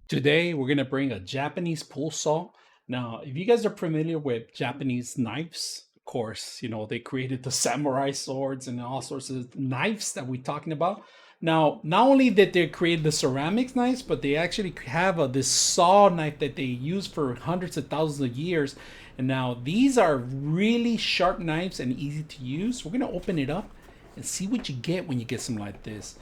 Today, we're going to bring a Japanese pull saw. Now, if you guys are familiar with Japanese knives, of course, you know, they created the samurai swords and all sorts of knives that we're talking about. Now, not only did they create the ceramics knives, but they actually have this saw knife that they use for hundreds of thousands of years. And now these are really sharp knives and easy to use. We're going to open it up and see what you get when you get something like this.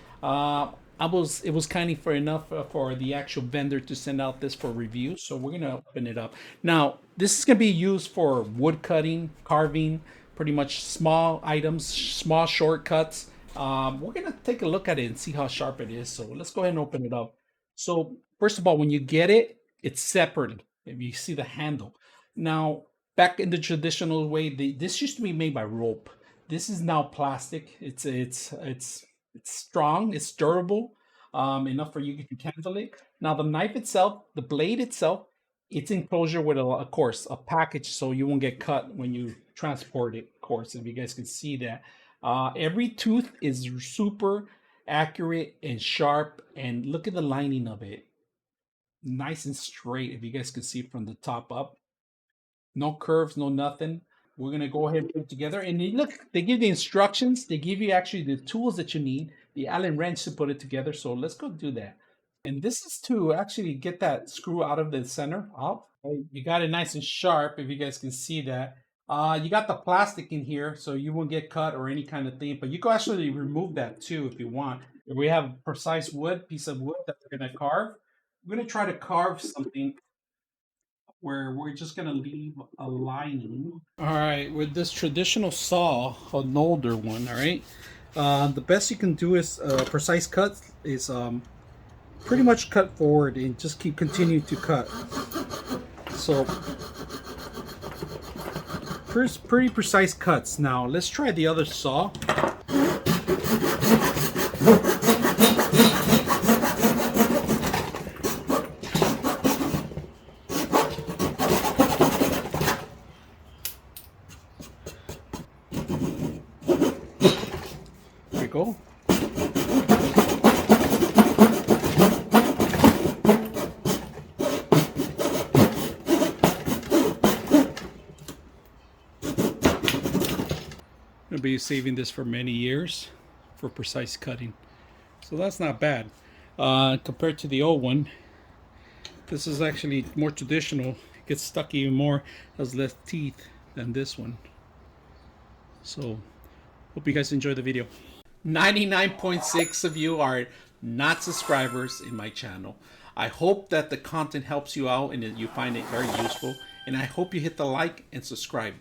It was kind of for enough for the actual vendor to send out this for review, so we're gonna open it up. Now, this is gonna be used for wood cutting, carving, pretty much small items, small shortcuts. We're gonna take a look at it and see how sharp it is. So let's go ahead and open it up. So first of all, when you get it, it's separate. If you see the handle. Now, back in the traditional way, this used to be made by rope. This is now plastic. It's strong, it's durable, enough for you to handle it. Now the knife itself, the blade itself, it's enclosure with of course, a package so you won't get cut when you transport it. Of course, if you guys can see that, every tooth is super accurate and sharp, and look at the lining of it, nice and straight. If you guys can see from the top up, no curves, no nothing. We're gonna go ahead and put it together. And look, they give the instructions. They give you actually the tools that you need, the Allen wrench to put it together. So let's go do that. And this is to actually get that screw out of the center off. Right? You got it nice and sharp, if you guys can see that. You got the plastic in here, so you won't get cut or any kind of thing. But you can actually remove that too if you want. If we have a precise piece of wood that we're gonna carve, we're gonna try to carve something where we're just gonna leave a lining. All right, with this traditional saw, an older one, all right, the best you can do is precise cut is pretty much cut forward and just keep continuing to cut. So pretty precise cuts. Now let's try the other saw. There we go. I'll be saving this for many years for precise cutting. So that's not bad. Compared to the old one, this is actually more traditional. It gets stuck even more, has less teeth than this one. So hope you guys enjoy the video. 99.6 of you are not subscribers in my channel. I hope that the content helps you out and that you find it very useful. And I hope you hit the like and subscribe.